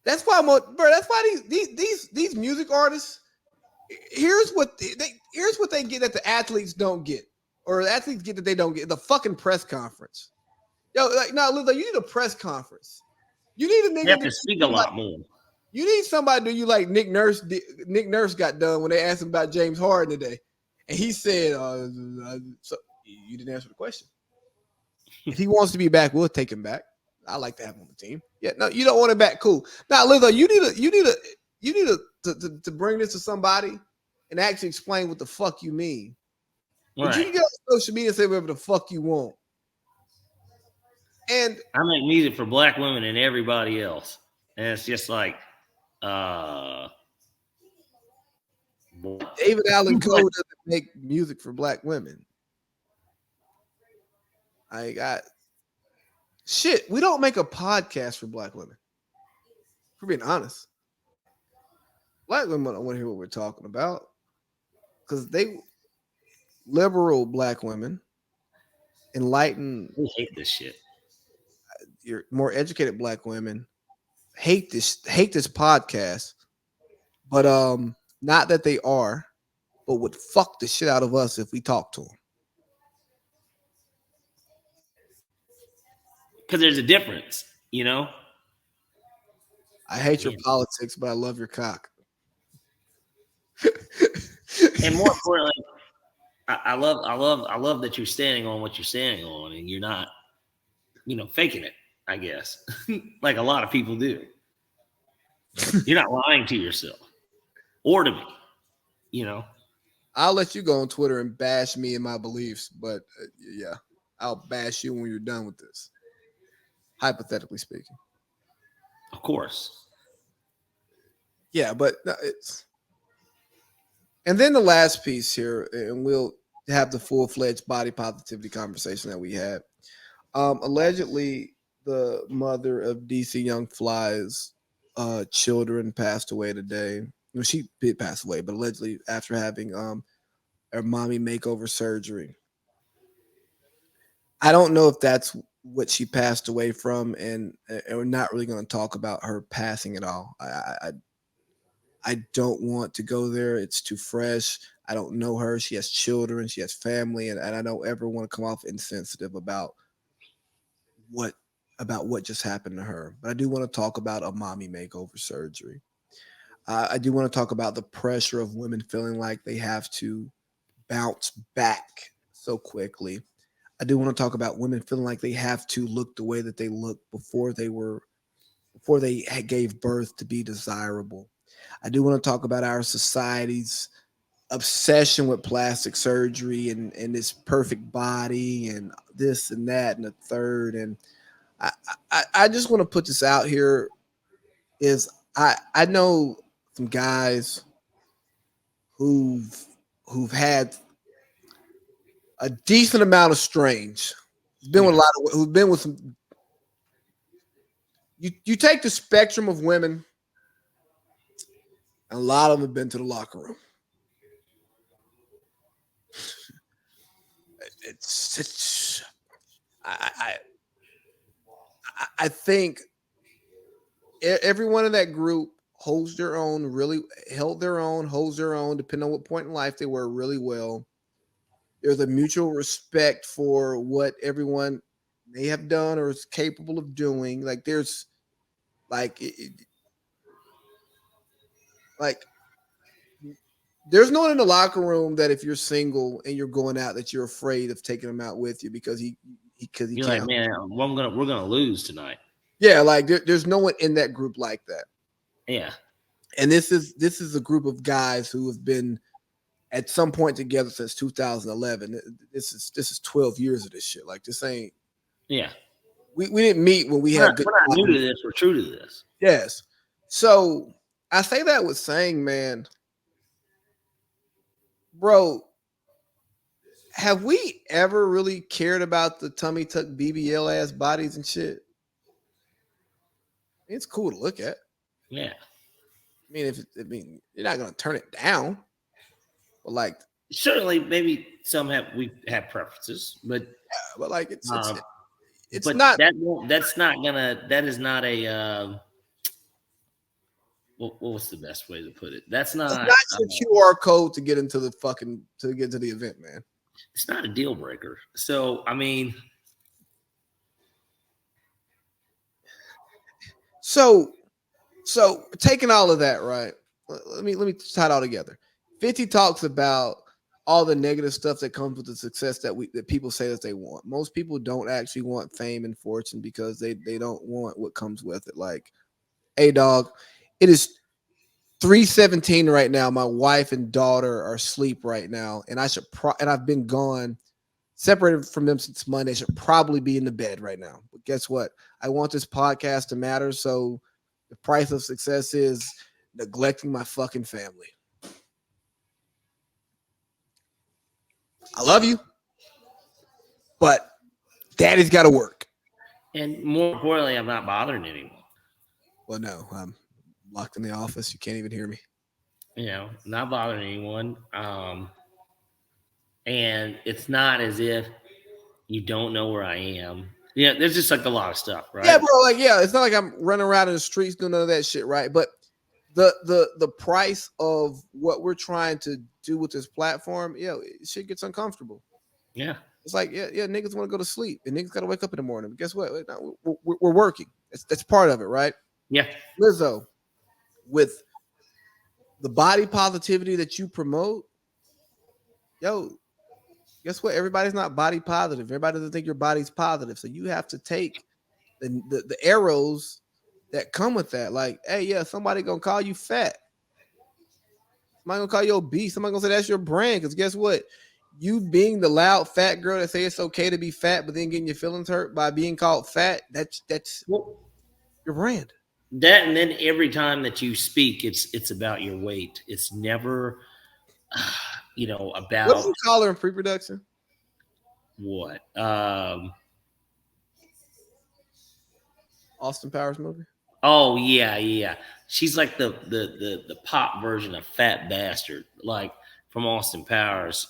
That's why, That's why these music artists. Here's what they get that the athletes don't get, or the athletes get that they don't get: the fucking press conference. Yo, like, no, Lizzo, you need a press conference. You need a nigga You have to speak a lot more. You need somebody to do you like Nick Nurse. Nick Nurse got done when they asked him about James Harden today, and he said, so "You didn't answer the question. If he wants to be back, we'll take him back. I like to have him on the team. Yeah, no, you don't want him back. Cool. Now, Lizzo, you need to bring this to somebody and actually explain what the fuck you mean. But Right. you can get on social media and say whatever the fuck you want. And I make music for black women and everybody else. And it's just like, David Allen Coe doesn't make music for Black women. I got shit. We don't make a podcast for Black women. For being honest, Black women don't want to hear what we're talking about because they liberal Black women, enlightened, I hate this shit. you're more educated Black women. hate this podcast, but not that they are, but would fuck the shit out of us if we talk to them. Because there's a difference, you know. I hate your Yeah. politics, but I love your cock. And more importantly, I love that you're standing on what you're standing on, and you're not, faking it. I guess, like a lot of people do. You're not lying to yourself or to me. I'll let you go on Twitter and bash me and my beliefs, but yeah, I'll bash you when you're done with this. Hypothetically speaking. Of course. Yeah, but it's. And then the last piece here, and we'll have the full-fledged body positivity conversation that we had. Allegedly, the mother of DC Young Fly's children passed away today. Well, she did pass away, but allegedly after having her mommy makeover surgery. I don't know if that's what she passed away from, and we're not really going to talk about her passing at all. I don't want to go there. It's too fresh. I don't know her. She has children. She has family, and I don't ever want to come off insensitive about what just happened to her. But I do want to talk about a mommy makeover surgery. I do want to talk about the pressure of women feeling like they have to bounce back so quickly. I do want to talk about women feeling like they have to look the way that they looked before they gave birth to be desirable. I do want to talk about our society's obsession with plastic surgery and this perfect body and this and that and the third. And I just want to put this out here is I know some guys who've had a decent amount of strange. Who've been with some. You take the spectrum of women, and a lot of them have been to the locker room. It's I think everyone in that group holds their own, holds their own, depending on what point in life they were, really well. There's a mutual respect for what everyone may have done or is capable of doing. Like there's like like there's no one in the locker room that if you're single and you're going out that you're afraid of taking him out with you because he You're can't. like, man, we're gonna lose tonight. Yeah, like there's no one in that group like that. Yeah. And this is a group of guys who have been at some point together since 2011. This is 12 years of this shit. Like this ain't. Yeah. We didn't meet when we We're had not, we're not new to this. We're true to this. Yes. So I say that with saying, man, bro, have we ever really cared about the tummy tuck BBL ass bodies and shit? It's cool to look at. Yeah. You're not gonna turn it down, but like certainly, maybe we have preferences, but like it's but not. That is not a. What was the best way to put it? That's not your QR code to get into the event, man. It's not a deal breaker. So I mean, so taking all of that, right? Let me tie it all together. 50 talks about all the negative stuff that comes with the success that people say that they want. Most people don't actually want fame and fortune because they don't want what comes with it. Like, hey, dog, it is 3:17 right now. My wife and daughter are asleep right now, and and I've been gone, separated from them since Monday. I should probably be in the bed right now. But guess what? I want this podcast to matter. So the price of success is neglecting my fucking family. I love you, but daddy's got to work. And more importantly, I'm not bothering anyone. Well, no, I'm locked in the office. You can't even hear me. Not bothering anyone. And it's not as if you don't know where I am. Yeah, there's just like a lot of stuff, right? Yeah, bro. Like, yeah, it's not like I'm running around in the streets doing none of that shit, right? But the price of what we're trying to do with this platform, shit gets uncomfortable. Yeah. It's like, niggas want to go to sleep and niggas got to wake up in the morning. But guess what? We're working. That's part of it, right? Yeah. Lizzo, with the body positivity that you promote, guess what? Everybody's not body positive. Everybody doesn't think your body's positive. So you have to take the arrows that come with that. Like, hey, somebody gonna call you fat. Somebody gonna call you obese. Somebody gonna say that's your brand. Because guess what? You being the loud fat girl that say it's okay to be fat, but then getting your feelings hurt by being called fat, that's your brand. That, and then every time that you speak, it's about your weight. It's never, about What did you call her in pre-production? what? Austin Powers movie. Oh yeah. She's like the pop version of Fat Bastard, like from Austin Powers.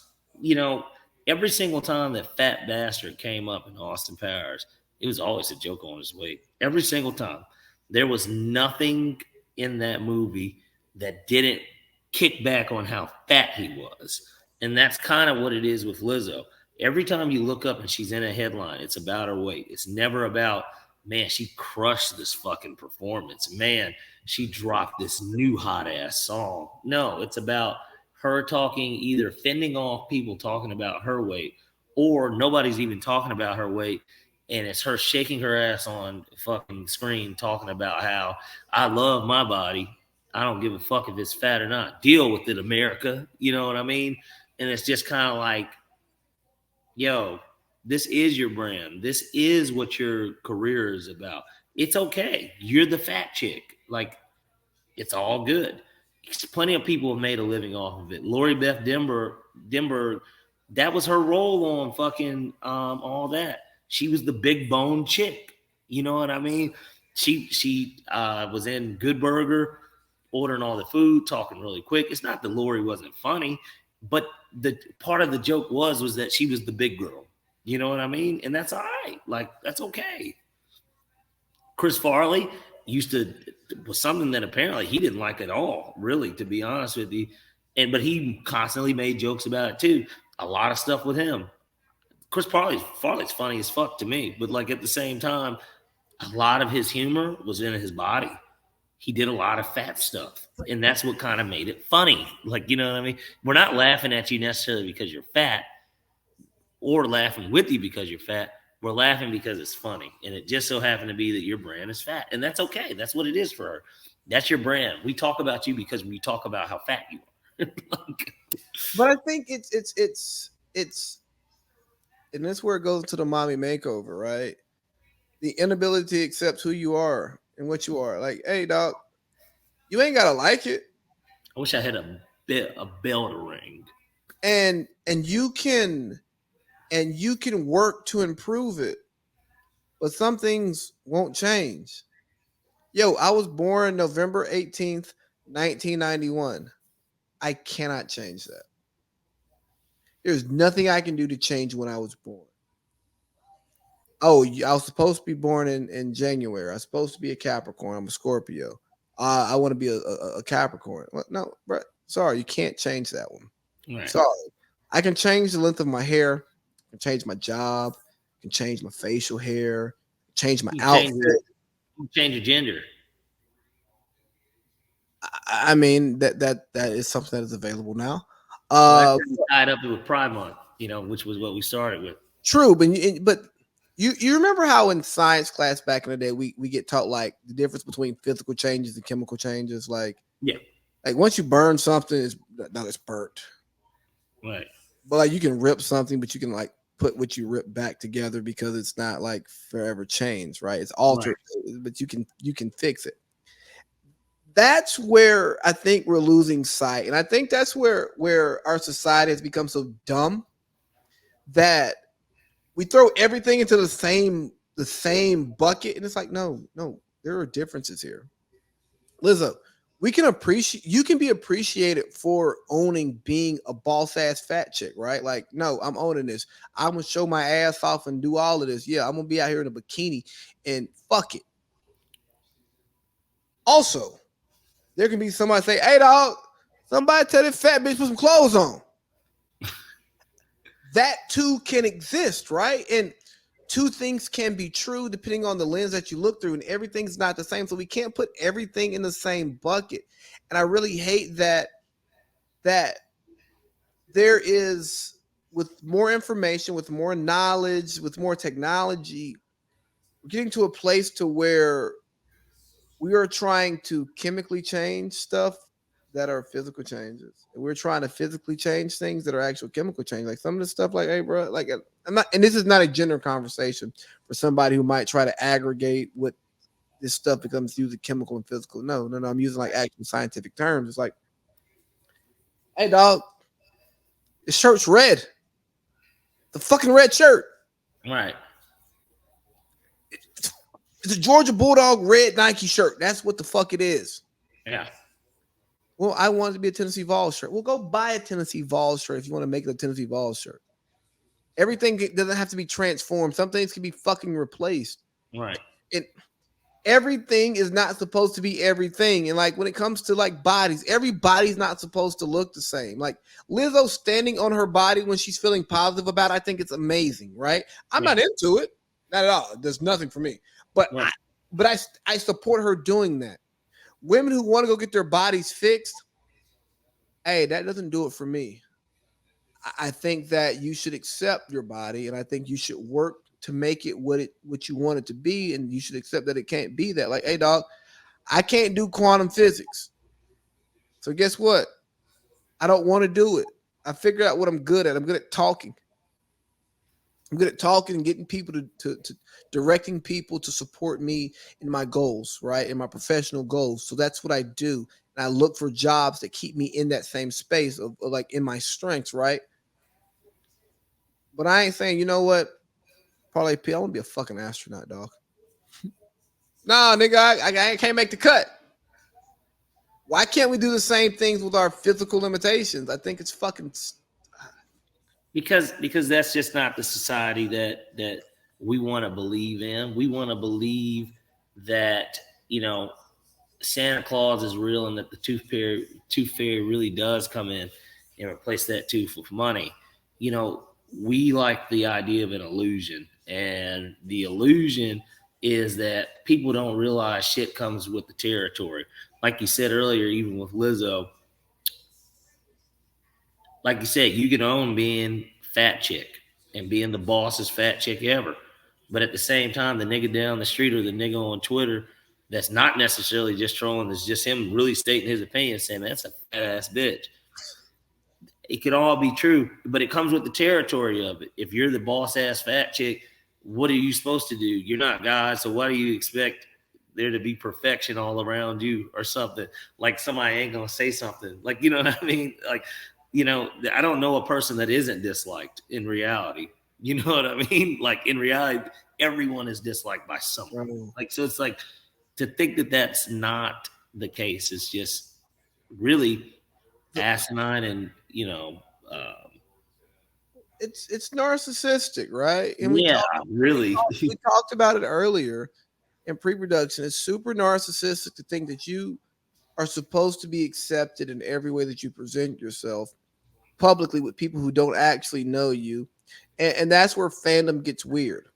Every single time that Fat Bastard came up in Austin Powers, it was always a joke on his weight. Every single time. There was nothing in that movie that didn't kick back on how fat he was. And that's kind of what it is with Lizzo. Every time you look up and she's in a headline, it's about her weight. It's never about, man, she crushed this fucking performance. Man, she dropped this new hot ass song. No, it's about her talking, either fending off people talking about her weight, or nobody's even talking about her weight. And it's her shaking her ass on fucking screen talking about how I love my body. I don't give a fuck if it's fat or not. Deal with it, America. You know what I mean? And it's just kind of like, yo, this is your brand. This is what your career is about. It's okay. You're the fat chick. Like, it's all good. Plenty of people have made a living off of it. Lori Beth Denver, that was her role on fucking all that. She was the big bone chick. You know what I mean? She was in Good Burger, ordering all the food, talking really quick. It's not that Lori wasn't funny, but the part of the joke was that she was the big girl. You know what I mean? And that's all right. Like, that's okay. Chris Farley was something that apparently he didn't like at all, really, to be honest with you. But he constantly made jokes about it too. A lot of stuff with him. Chris Farley's funny as fuck to me, but like at the same time, a lot of his humor was in his body. He did a lot of fat stuff, and that's what kind of made it funny. Like, you know what I mean? We're not laughing at you necessarily because you're fat, or laughing with you because you're fat. We're laughing because it's funny, and it just so happened to be that your brand is fat, and that's okay. That's what it is for her. That's your brand. We talk about you because we talk about how fat you are. But I think it's and that's where it goes to the mommy makeover, right? The inability to accept who you are and what you are. Like, hey, dog, you ain't gotta like it. I wish I had a bell to ring. And you can work to improve it, but some things won't change. Yo, I was born November 18th, 1991. I cannot change that. There's nothing I can do to change when I was born. Oh, I was supposed to be born in January. I was supposed to be a Capricorn. I'm a Scorpio. I want to be a Capricorn. Well, no, bro. Sorry, you can't change that one. Right. Sorry. I can change the length of my hair. I can change my job. I can change my facial hair. Change my outfit. Change your gender. I mean that is something that is available now. Tied up with Pride Month, which was what we started with. True, but you remember how in science class back in the day we get taught like the difference between physical changes and chemical changes. Like, yeah, like once you burn something, it's burnt. Right. But like you can rip something, but you can like put what you rip back together because it's not like forever changed, right? It's altered, right. But you can fix it. That's where I think we're losing sight. And I think that's where our society has become so dumb that we throw everything into the same bucket. And it's like, no, there are differences here. Lizzo, we can appreciate, you can be appreciated for owning being a boss ass fat chick, right? Like, no, I'm owning this. I'm gonna show my ass off and do all of this. Yeah, I'm gonna be out here in a bikini and fuck it. Also, there can be somebody say, "Hey, dog, somebody tell this fat bitch put some clothes on." That too can exist, right? And two things can be true depending on the lens that you look through, and everything's not the same. So we can't put everything in the same bucket. And I really hate that there is, with more information, with more knowledge, with more technology, we're getting to a place to where we are trying to chemically change stuff that are physical changes. And we're trying to physically change things that are actual chemical change. Like some of the stuff, like, hey, bro, like, I'm not, and this is not a gender conversation for somebody who might try to aggregate what this stuff becomes using chemical and physical. No. I'm using like actual scientific terms. It's like, hey, dog, this shirt's red. The fucking red shirt. Right. It's a Georgia Bulldog red Nike shirt. That's what the fuck it is. Yeah. Well, I want it to be a Tennessee Vols shirt. Well, go buy a Tennessee Vols shirt if you want to make it a Tennessee Vols shirt. Everything doesn't have to be transformed. Some things can be fucking replaced. Right. And everything is not supposed to be everything. And like when it comes to like bodies, everybody's not supposed to look the same. Like Lizzo standing on her body when she's feeling positive about it, I think it's amazing, right? I'm not into it. Not at all. There's nothing for me. But I support her doing that. Women who want to go get their bodies fixed, hey, that doesn't do it for me. I think that you should accept your body, and I think you should work to make it what you want it to be, and you should accept that it can't be that. Like, hey, dog, I can't do quantum physics. So guess what? I don't want to do it. I figured out what I'm good at. I'm good at talking. I'm good at talking and getting people to directing people to support me in my goals, right? In my professional goals. So that's what I do. And I look for jobs that keep me in that same space of like in my strengths, right? But I ain't saying, you know what? Parlay P, I want to be a fucking astronaut, dog. Nah, nigga, I can't make the cut. Why can't we do the same things with our physical limitations? I think it's fucking... Because that's just not the society that we want to believe in. We want to believe that, you know, Santa Claus is real and that the tooth fairy really does come in and replace that tooth with money. You know, we like the idea of an illusion, and the illusion is that people don't realize shit comes with the territory. Like you said earlier, even with Lizzo, like you said, you can own being fat chick and being the bossest fat chick ever. But at the same time, the nigga down the street or the nigga on Twitter that's not necessarily just trolling, it's just him really stating his opinion, saying, that's a fat ass bitch. It could all be true, but it comes with the territory of it. If you're the boss ass fat chick, what are you supposed to do? You're not God, so why do you expect there to be perfection all around you or something? Like somebody ain't gonna say something. Like, you know what I mean? Like, you know, I don't know a person that isn't disliked in reality. You know what I mean? Like in reality, everyone is disliked by someone. Like, so it's like to think that that's not the case is just really asinine, and you know, it's narcissistic, right? And we talked about it earlier in pre-production. It's super narcissistic to think that you are supposed to be accepted in every way that you present yourself publicly with people who don't actually know you, and that's where fandom gets weird.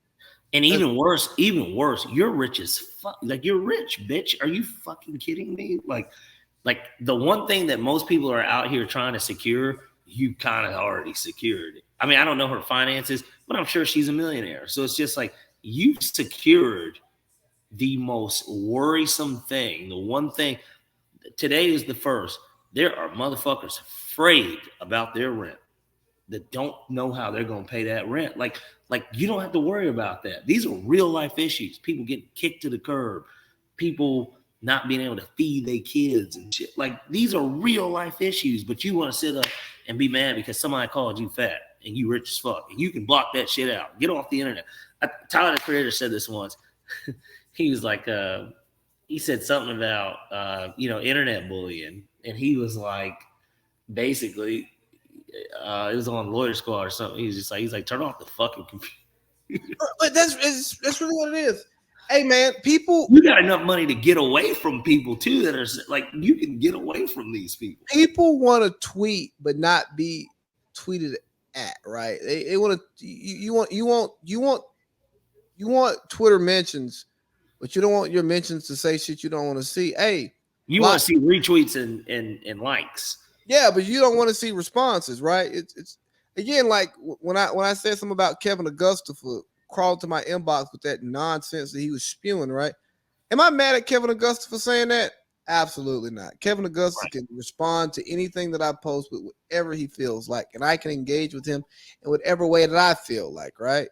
And even worse, you're rich as fuck. Like, you're rich, bitch. Are you fucking kidding me? Like the one thing that most people are out here trying to secure, you kind of already secured. I mean, I don't know her finances, but I'm sure she's a millionaire. So it's just like you've secured the most worrisome thing. The one thing, today is the first. There are motherfuckers afraid about their rent that don't know how they're going to pay that rent. Like you don't have to worry about that. These are real life issues. People getting kicked to the curb, people not being able to feed their kids and shit. Like, these are real life issues, but you want to sit up and be mad because somebody called you fat and you rich as fuck, and you can block that shit out. Get off the internet. Tyler, the Creator, said this once. He was like, he said something about internet bullying, and he was like, basically, it was on Lawyer Squad or something. He was just like, he's like, turn off the fucking computer. But that's really what it is. Hey man, people You got enough money to get away from people too that are like, you can get away from these people. People want to tweet but not be tweeted at, right? They want to you want Twitter mentions, but you don't want your mentions to say shit you don't want to see. Hey, You want to see retweets and likes. yeah, but you don't want to see responses, right? It's again like when I said something about Kevin Augusta for crawled to my inbox with that nonsense that he was spewing, right? Am I mad at Kevin Augusta for saying that? Absolutely not. Kevin Augusta can respond to anything that I post with whatever he feels like, and I can engage with him in whatever way that I feel like, right?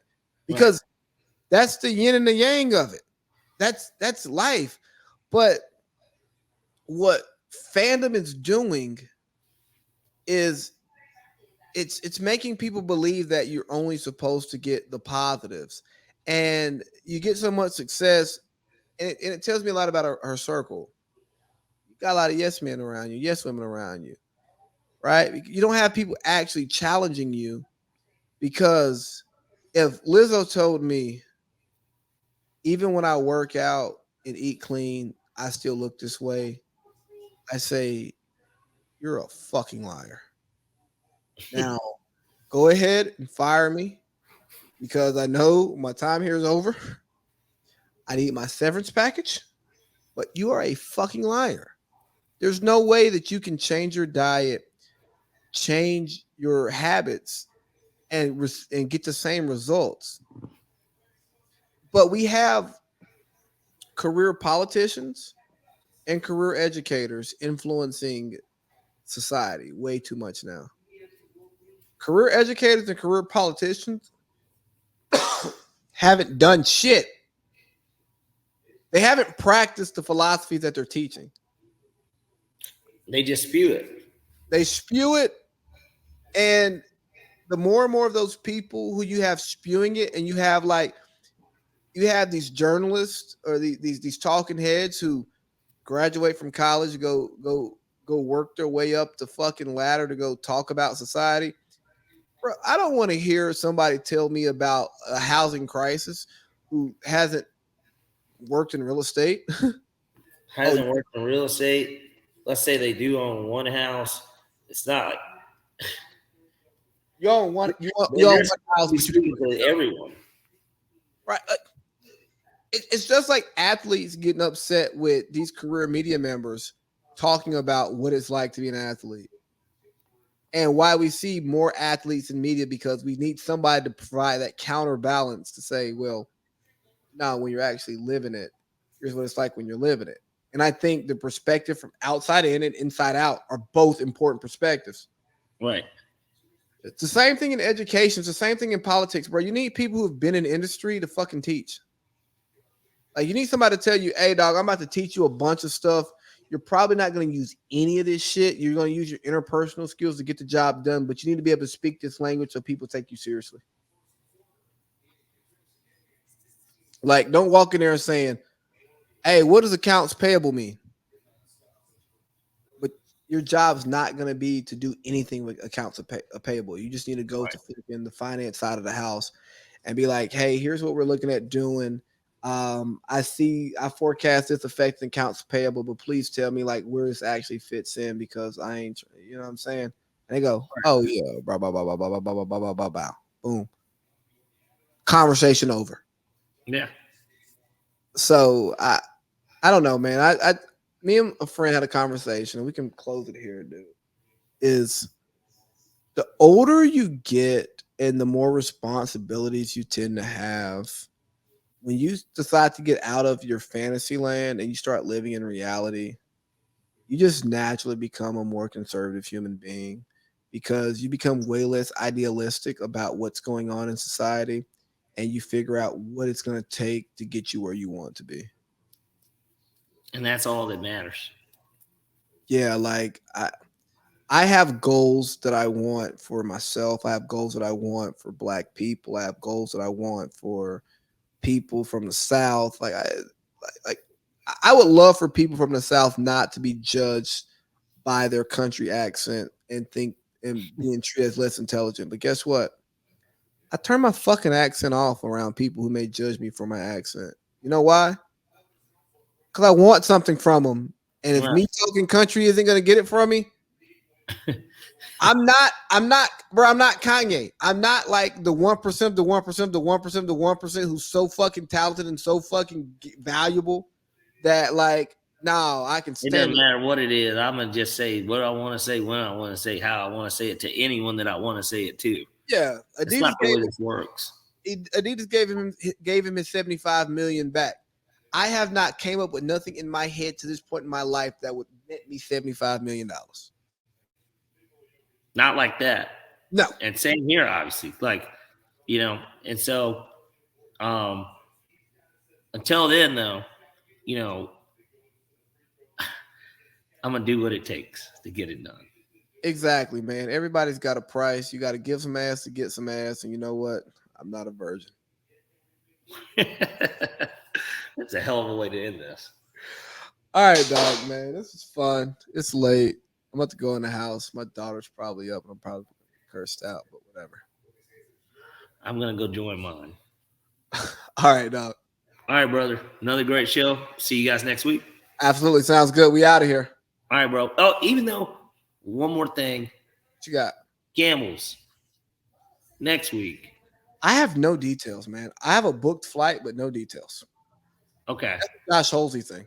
Because that's the yin and the yang of it. That's life. But what fandom is doing is it's making people believe that you're only supposed to get the positives, and you get so much success, and it tells me a lot about her circle. You got a lot of yes men around you, yes women around you, right? You don't have people actually challenging you, because if Lizzo told me, even when I work out and eat clean, I still look this way, I say, you're a fucking liar. Now, go ahead and fire me, because I know my time here is over. I need my severance package, but you are a fucking liar. There's no way that you can change your diet, change your habits, and get the same results. But we have career politicians and career educators influencing society way too much now. Career educators and career politicians haven't done shit. They haven't practiced the philosophies that they're teaching. They just spew it. They spew it, and the more and more of those people who you have spewing it, and you have these journalists or these talking heads who graduate from college, go work their way up the fucking ladder to go talk about society. Bro, I don't want to hear somebody tell me about a housing crisis who hasn't worked in real estate. Hasn't worked in real estate. Let's say they do own one house. It's not like You own one house, but speaking to everyone. right? It's just like athletes getting upset with these career media members talking about what it's like to be an athlete, and why we see more athletes in media, because we need somebody to provide that counterbalance to say, well, no, when you're actually living it, here's what it's like when you're living it. And I think the perspective from outside in and inside out are both important perspectives. Right. It's the same thing in education. It's the same thing in politics, bro. You need people who've been in industry to fucking teach. Like, you need somebody to tell you, hey, dog, I'm about to teach you a bunch of stuff. You're probably not going to use any of this shit. You're going to use your interpersonal skills to get the job done, but you need to be able to speak this language so people take you seriously. Like, don't walk in there and saying, hey, what does accounts payable mean? But your job's not going to be to do anything with accounts payable. You just need to go to in the finance side of the house and be like, hey, here's what we're looking at doing. I forecast this affecting accounts payable, but please tell me like where this actually fits in, because I ain't, you know what I'm saying? And they go, oh yeah, blah, blah, blah, blah, blah, blah, blah, blah, blah, blah, blah. Boom. Conversation over. Yeah. So I don't know, man. Me and a friend had a conversation, and we can close it here, dude. Is the older you get and the more responsibilities you tend to have, when you decide to get out of your fantasy land and you start living in reality, you just naturally become a more conservative human being, because you become way less idealistic about what's going on in society, and you figure out what it's going to take to get you where you want to be. And that's all that matters. Yeah, like I have goals that I want for myself. I have goals that I want for Black people. I have goals that I want for people from the South. Like I would love for people from the South not to be judged by their country accent and being treated as less intelligent. But guess what? I turn my fucking accent off around people who may judge me for my accent. You know why? Because I want something from them. And if me talking country isn't going to get it from me, I'm not, bro, I'm not Kanye. I'm not like the 1%, the 1%, the 1%, the 1% who's so fucking talented and so fucking valuable that like, no, I can It stand doesn't it. matter what it is. I'm gonna just say what I want to say, when I want to say, how I want to say it to anyone that I want to say it to. Yeah, It's not the way this works. Adidas gave him his 75 million back. I have not came up with nothing in my head to this point in my life that would net me $75 million. Not like that. No. And same here, obviously. Like, you know, and so until then though, you know, I'm gonna do what it takes to get it done. Exactly, man. Everybody's got a price. You got to give some ass to get some ass. And you know what? I'm not a virgin. That's a hell of a way to end this. All right, dog, man. This is fun. It's late. I'm about to go in the house. My daughter's probably up and I'm probably cursed out, but whatever. I'm gonna go join mine. All right, dog. All right, brother. Another great show. See you guys next week. Absolutely. Sounds good. We out of here. All right, bro. Oh, even though one more thing. What you got? Gambles. Next week. I have no details, man. I have a booked flight, but no details. Okay. That's Josh Holsey thing.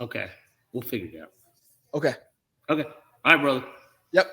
Okay. We'll figure it out. Okay. Okay. All right, brother. Yep.